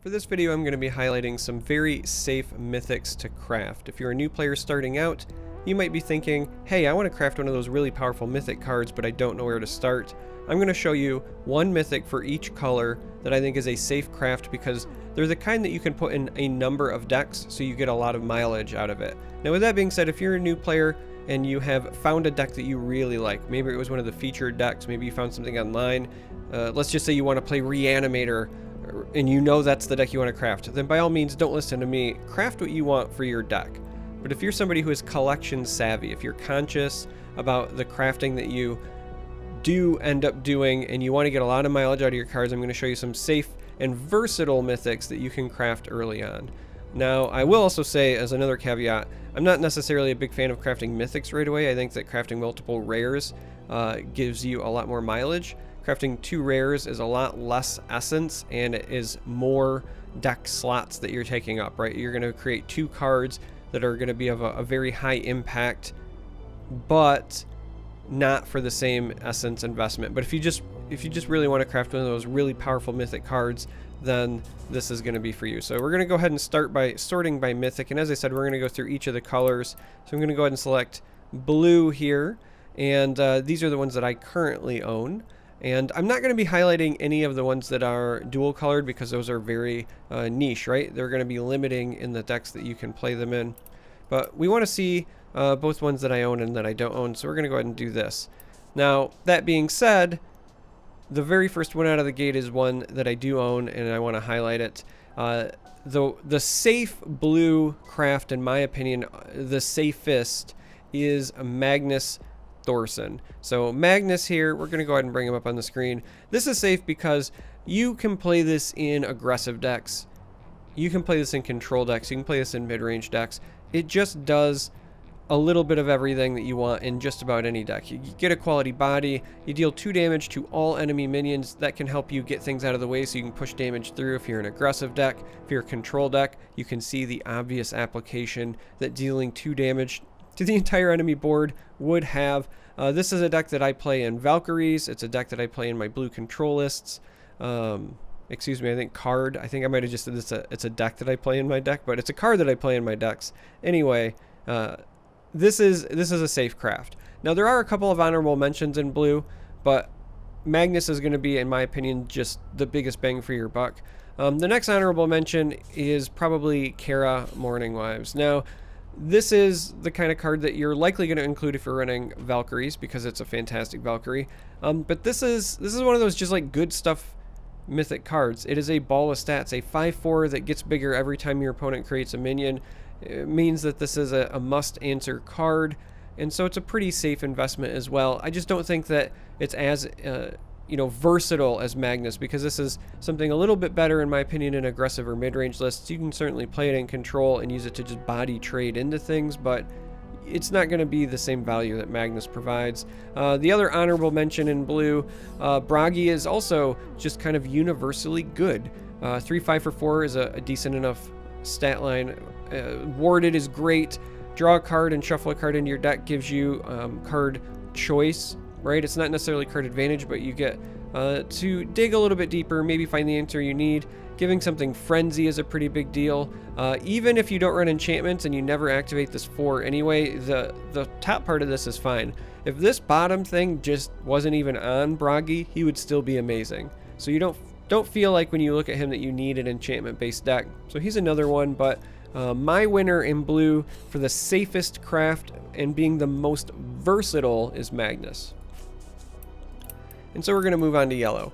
For this video, I'm going to be highlighting some very safe mythics to craft. If you're a new player starting out, you might be thinking, hey, I want to craft one of those really powerful mythic cards, but I don't know where to start. I'm going to show you one mythic for each color that I think is a safe craft because they're the kind that you can put in a number of decks so you get a lot of mileage out of it. Now with that being said, if you're a new player and you have found a deck that you really like, maybe it was one of the featured decks, maybe you found something online, let's just say you want to play Reanimator, and you know that's the deck you want to craft, then by all means don't listen to me, craft what you want for your deck. But if you're somebody who is collection savvy, if you're conscious about the crafting that you do end up doing and you want to get a lot of mileage out of your cards, I'm going to show you some safe and versatile mythics that you can craft early on. Now, I will also say, as another caveat, I'm not necessarily a big fan of crafting mythics right away. I think that crafting multiple rares gives you a lot more mileage. Crafting 2 rares is a lot less essence, and it is more deck slots that you're taking up, right? You're going to create 2 cards that are going to be of a very high impact, but not for the same essence investment. But if you just really want to craft one of those really powerful mythic cards, then this is going to be for you. So we're going to go ahead and start by sorting by mythic, and as I said, we're going to go through each of the colors. So I'm going to go ahead and select blue here, and these are the ones that I currently own. And I'm not going to be highlighting any of the ones that are dual colored because those are very niche, right? They're going to be limiting in the decks that you can play them in. But we want to see both ones that I own and that I don't own, so we're going to go ahead and do this. Now, that being said, the very first one out of the gate is one that I do own, and I want to highlight it. The safe blue craft, in my opinion, the safest, is Magnus Thorson. So Magnus here, we're going to go ahead and bring him up on the screen. This is safe because you can play this in aggressive decks. You can play this in control decks. You can play this in mid-range decks. It just does a little bit of everything that you want in just about any deck. You get a quality body, you deal 2 damage to all enemy minions. That can help you get things out of the way so you can push damage through if you're an aggressive deck. If you're a control deck, you can see the obvious application that dealing 2 damage to the entire enemy board would have. This is a deck that I play in Valkyries. It's a deck that I play in my blue control lists. Excuse me, I think card. I think I might have just said this. It's a deck that I play in my deck, but it's a card that I play in my decks. Anyway, this is a safe craft. Now there are a couple of honorable mentions in blue, but Magnus is going to be, in my opinion, just the biggest bang for your buck. The next honorable mention is probably Kara Morning Wives. Now, this is the kind of card that you're likely going to include if you're running Valkyries because it's a fantastic Valkyrie. But this is one of those just like good stuff mythic cards. It is a ball of stats, a 5/4 that gets bigger every time your opponent creates a minion. It means that this is a must answer card, and so it's a pretty safe investment as well. I just don't think that it's as versatile as Magnus, because this is something a little bit better in my opinion in aggressive or mid-range lists. You can certainly play it in control and use it to just body trade into things, but it's not going to be the same value that Magnus provides. The other honorable mention in blue, Bragi is also just kind of universally good. 3/5 for 4 is a decent enough stat line. Warded is great. Draw a card and shuffle a card into your deck gives you card choice, right? It's not necessarily card advantage, but you get to dig a little bit deeper, maybe find the answer you need. Giving something frenzy is a pretty big deal. Even if you don't run enchantments and you never activate this 4 anyway, the top part of this is fine. If this bottom thing just wasn't even on Bragi, he would still be amazing. So you don't feel like when you look at him that you need an enchantment based deck. So he's another one, but my winner in blue for the safest craft and being the most versatile is Magnus. And so we're going to move on to yellow.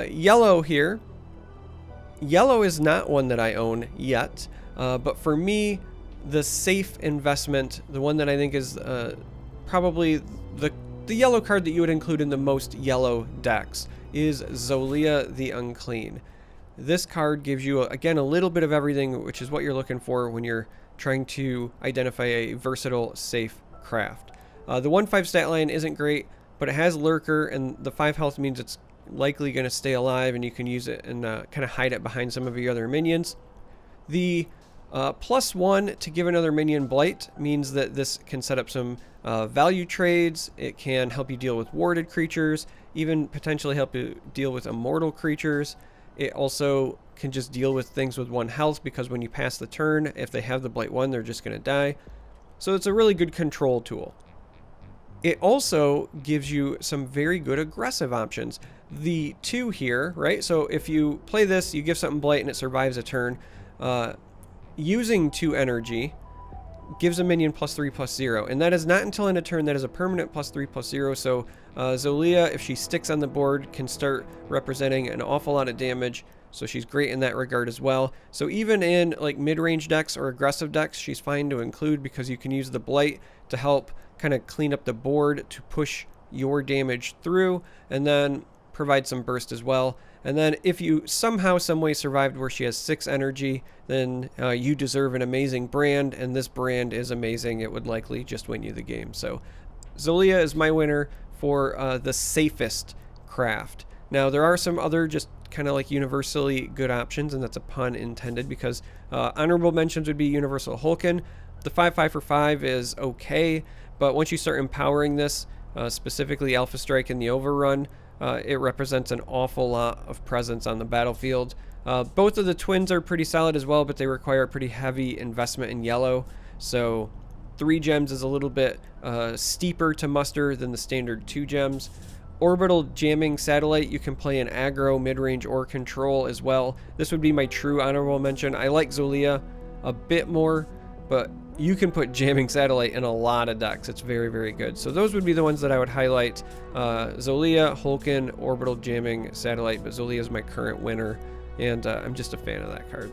Yellow here. Yellow is not one that I own yet, but for me, the safe investment, the one that I think is probably the yellow card that you would include in the most yellow decks, is Zolia the Unclean. This card gives you, again, a little bit of everything, which is what you're looking for when you're trying to identify a versatile, safe craft. The 1/5 stat line isn't great, but it has Lurker, and the 5 health means it's likely going to stay alive, and you can use it and kind of hide it behind some of your other minions. The +1 to give another minion Blight means that this can set up some value trades. It can help you deal with warded creatures, even potentially help you deal with immortal creatures. It also can just deal with things with 1 health, because when you pass the turn, if they have the Blight 1, they're just going to die. So it's a really good control tool. It also gives you some very good aggressive options. The 2 here, right? So if you play this, you give something Blight and it survives a turn. Using 2 energy gives a minion +3/+0, and that is not until in a turn. That is a permanent +3/+0. So Xyleia, if she sticks on the board, can start representing an awful lot of damage. So she's great in that regard as well. So even in like mid-range decks or aggressive decks, she's fine to include, because you can use the Blight to help kind of clean up the board to push your damage through, and then provide some burst as well. And then if you somehow, some way survived where she has 6 energy, then you deserve an amazing brand, and this brand is amazing. It would likely just win you the game. So Xyleia is my winner for the safest craft. Now there are some other just kind of like universally good options, and that's a pun intended, because honorable mentions would be Universal Hulken. The 5/5 for 5 is okay, but once you start empowering this, specifically Alpha Strike and the Overrun, it represents an awful lot of presence on the battlefield. Both of the twins are pretty solid as well, but they require a pretty heavy investment in yellow. So 3 gems is a little bit steeper to muster than the standard 2 gems. Orbital Jamming Satellite, you can play in aggro, mid-range, or control as well. This would be my true honorable mention. I like Xyleia a bit more, but you can put Jamming Satellite in a lot of decks. It's very, very good. So those would be the ones that I would highlight. Xyleia, Hulken, Orbital Jamming Satellite, but Xyleia is my current winner, and I'm just a fan of that card.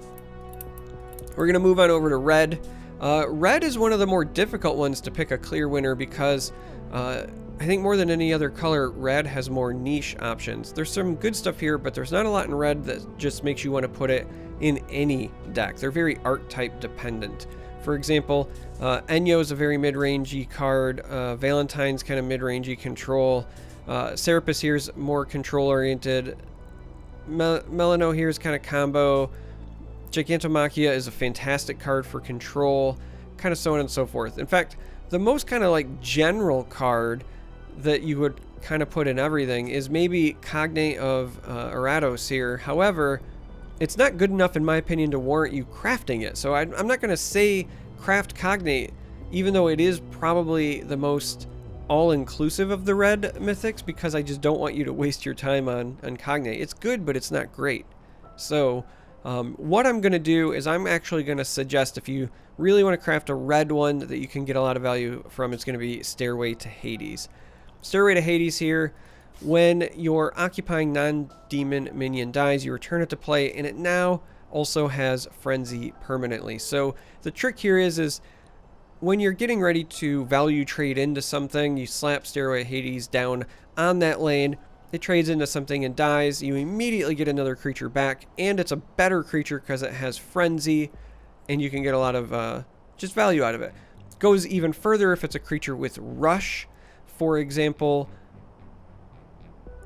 We're going to move on over to red. Red is one of the more difficult ones to pick a clear winner, because I think more than any other color, red has more niche options. There's some good stuff here, but there's not a lot in red that just makes you want to put it in any deck. They're very archetype dependent. For example, Enyo is a very mid-rangey card. Valentine's kind of mid-rangey control. Serapis here is more control-oriented. Melano here is kind of combo. Gigantomachia is a fantastic card for control. Kind of so on and so forth. In fact, the most kind of like general card that you would kind of put in everything is maybe Cognate of Eratos here. However, it's not good enough, in my opinion, to warrant you crafting it. So I'm not going to say craft Cognate, even though it is probably the most all-inclusive of the red mythics, because I just don't want you to waste your time on Cognate. It's good, but it's not great. So what I'm going to do is I'm actually going to suggest, if you really want to craft a red one that you can get a lot of value from, it's going to be Stairway to Hades. Stairway to Hades here, when your occupying non-demon minion dies, you return it to play, and it now also has Frenzy permanently. So the trick here is when you're getting ready to value trade into something, you slap Stairway to Hades down on that lane, it trades into something and dies, you immediately get another creature back, and it's a better creature because it has Frenzy, and you can get a lot of just value out of it. Goes even further if it's a creature with Rush. For example,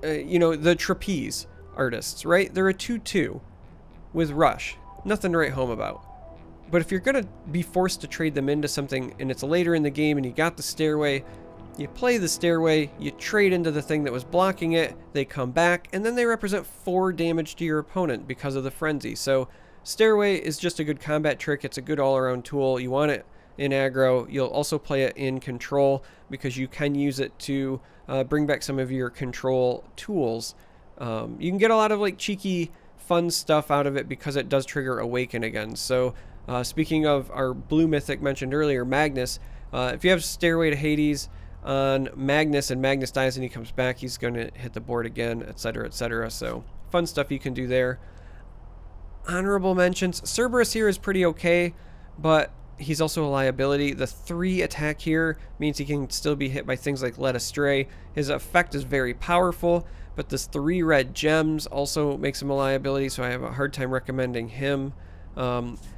you know, the Trapeze artists, right? They're a 2/2 with Rush. Nothing to write home about. But if you're going to be forced to trade them into something and it's later in the game and you got the Stairway, you play the Stairway, you trade into the thing that was blocking it, they come back, and then they represent 4 damage to your opponent because of the Frenzy. So Stairway is just a good combat trick. It's a good all-around tool. You want it in aggro. You'll also play it in control because you can use it to bring back some of your control tools. You can get a lot of like cheeky fun stuff out of it because it does trigger Awaken again. So speaking of our blue mythic mentioned earlier, Magnus, if you have Stairway to Hades on Magnus and Magnus dies and he comes back, he's going to hit the board again, etc., etc. So fun stuff you can do there. Honorable mentions, Cerberus here is pretty okay, but he's also a liability. The 3 attack here means he can still be hit by things like Led Astray. His effect is very powerful, but this 3 red gems also makes him a liability, so I have a hard time recommending him.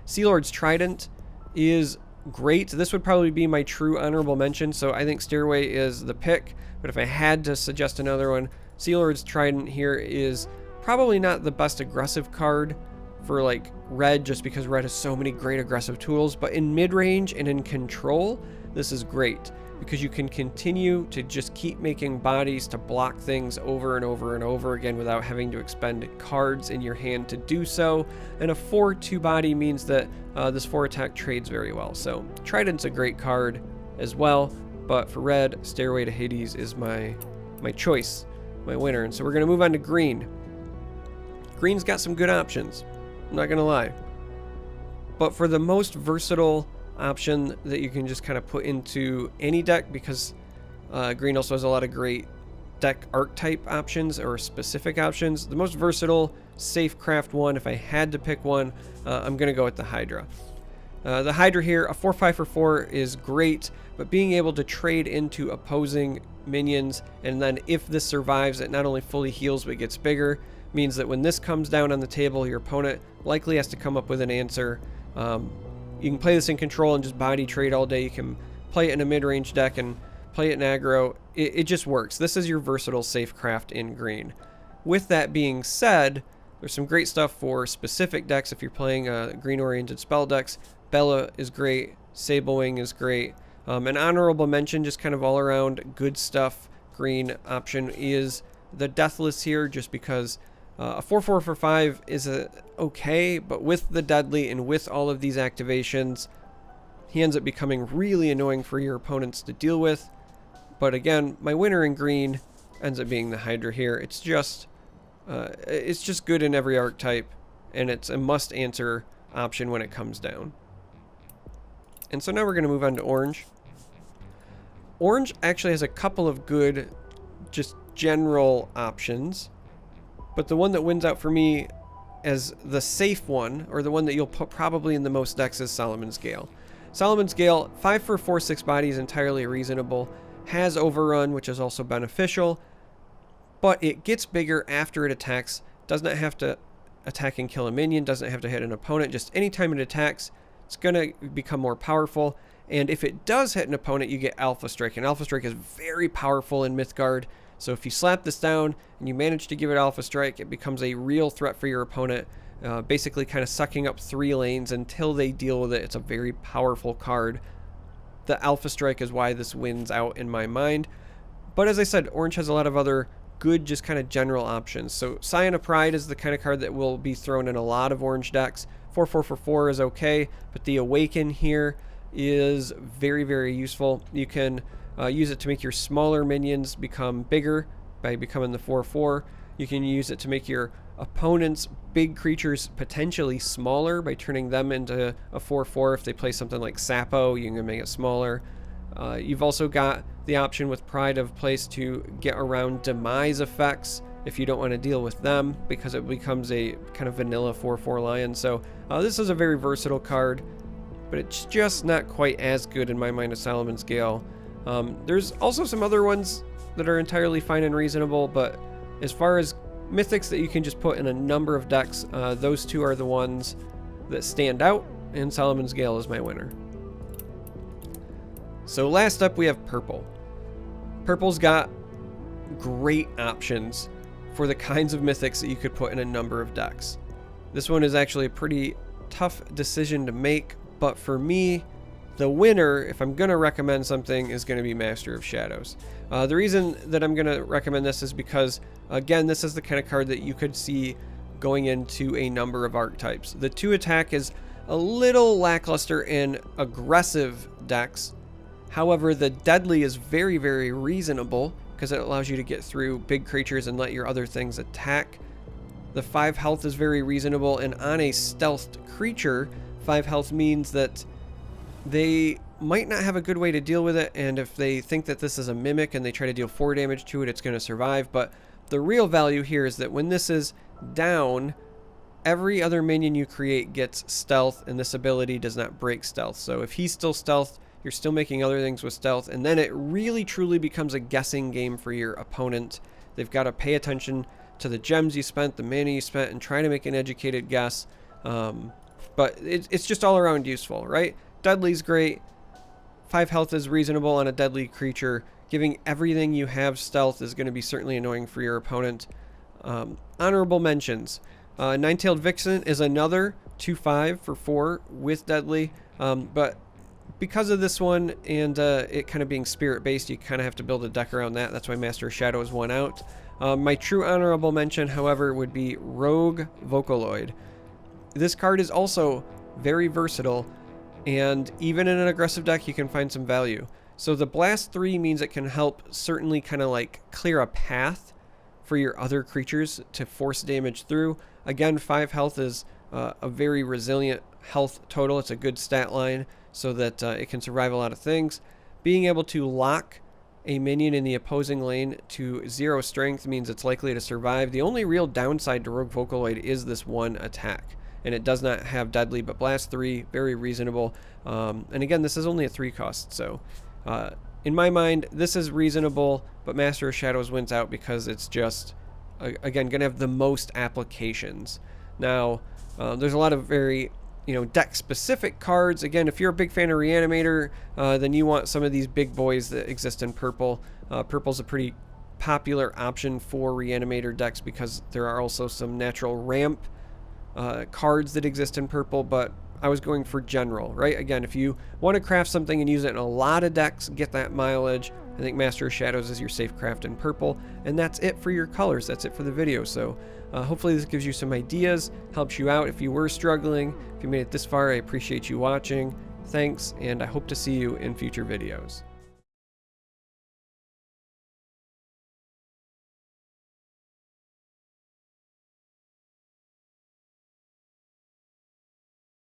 Sea Lord's Trident is great. This would probably be my true honorable mention, so I think Stairway is the pick, but if I had to suggest another one, Sea Lord's Trident here is probably not the best aggressive card for like red, just because red has so many great aggressive tools, but in mid-range and in control, this is great. because you can continue to just keep making bodies to block things over and over and over again without having to expend cards in your hand to do so. And a 4/2 body means that this 4 attack trades very well. So Trident's a great card as well, but for red, Stairway to Hades is my choice, my winner. And so we're going to move on to green. Green's got some good options, I'm not going to lie. But for the most versatile option that you can just kind of put into any deck, because green also has a lot of great deck archetype options or specific options. The most versatile, safe craft one, if I had to pick one, I'm going to go with the Hydra. The Hydra here, a 4/5 for 4 is great, but being able to trade into opposing minions, and then if this survives, it not only fully heals but gets bigger, means that when this comes down on the table, your opponent likely has to come up with an answer. You can play this in control and just body trade all day. You can play it in a mid-range deck and play it in aggro. It just works. This is your versatile safe craft in green. With that being said, there's some great stuff for specific decks if you're playing green-oriented spell decks. Bella is great. Sablewing is great. An honorable mention, just kind of all around good stuff green option, is the Deathless here, just because a 4/4 for 5 is okay, but with the Deadly and with all of these activations, he ends up becoming really annoying for your opponents to deal with. But again, my winner in green ends up being the Hydra here. It's just good in every archetype, and it's a must-answer option when it comes down. And so now we're going to move on to orange. Orange actually has a couple of good, just general options. But the one that wins out for me as the safe one, or the one that you'll put probably in the most decks, is Solomon's Gale. Solomon's Gale, 5 for 4/6 body is entirely reasonable. Has overrun, which is also beneficial. But it gets bigger after it attacks. Does not have to attack and kill a minion. Doesn't have to hit an opponent. Just anytime it attacks, it's going to become more powerful. And if it does hit an opponent, you get Alpha Strike. And Alpha Strike is very powerful in Mythgard. So if you slap this down and you manage to give it Alpha Strike, it becomes a real threat for your opponent, basically kind of sucking up 3 lanes until they deal with it. It's a very powerful card. The Alpha Strike is why this wins out in my mind. But as I said, orange has a lot of other good, just kind of general options. So Scion of Pride is the kind of card that will be thrown in a lot of orange decks. 4/4 for 4 is okay, but the Awaken here is very, very useful. You can use it to make your smaller minions become bigger by becoming the 4/4. You can use it to make your opponent's big creatures potentially smaller by turning them into a 4/4. If they play something like Sapo, you can make it smaller. You've also got the option with Pride of Place to get around demise effects if you don't want to deal with them, because it becomes a kind of vanilla 4/4 lion. So this is a very versatile card, but it's just not quite as good in my mind as Solomon's Gale. There's also some other ones that are entirely fine and reasonable, but as far as mythics that you can just put in a number of decks, those two are the ones that stand out, and Solomon's Gale is my winner. So last up we have purple. Purple's got great options for the kinds of mythics that you could put in a number of decks. This one is actually a pretty tough decision to make, but for me, the winner, if I'm going to recommend something, is going to be Master of Shadows. The reason that I'm going to recommend this is because, again, this is the kind of card that you could see going into a number of archetypes. The 2 attack is a little lackluster in aggressive decks. However, the Deadly is very, very reasonable because it allows you to get through big creatures and let your other things attack. The 5 health is very reasonable, and on a stealthed creature, 5 health means that they might not have a good way to deal with it, and if they think that this is a mimic and they try to deal 4 damage to it, it's going to survive. But the real value here is that when this is down, every other minion you create gets stealth, and this ability does not break stealth. So if he's still stealth, you're still making other things with stealth, and then it really truly becomes a guessing game for your opponent. They've got to pay attention to the gems you spent, the mana you spent, and try to make an educated guess. But it's just all around useful, right? Deadly's great. 5 health is reasonable on a deadly creature. Giving everything you have stealth is going to be certainly annoying for your opponent. Honorable mentions. Nine-Tailed Vixen is another 2/5 for 4 with Deadly. But because of this one and it kind of being spirit based, you kind of have to build a deck around that. That's why Master of Shadows won out. My true honorable mention, however, would be Rogue Vocaloid. This card is also very versatile, and even in an aggressive deck you can find some value. So the Blast 3 means it can help certainly kind of like clear a path for your other creatures to force damage through. Again, 5 health is a very resilient health total. It's a good stat line so that it can survive a lot of things. Being able to lock a minion in the opposing lane to 0 strength means it's likely to survive. The only real downside to Rogue Vocaloid is this one attack, and it does not have deadly, but Blast 3, very reasonable. And again, this is only a 3 cost, so in my mind, this is reasonable, but Master of Shadows wins out because it's just, again, going to have the most applications. Now, there's a lot of very, deck-specific cards. Again, if you're a big fan of Reanimator, then you want some of these big boys that exist in purple. Purple's a pretty popular option for Reanimator decks because there are also some natural ramp cards that exist in purple, but I was going for general, right? Again, if you want to craft something and use it in a lot of decks, get that mileage, I think Master of Shadows is your safe craft in purple. And that's it for your colors. That's it for the video. So hopefully this gives you some ideas, helps you out if you were struggling. If you made it this far, I appreciate you watching. Thanks, and I hope to see you in future videos.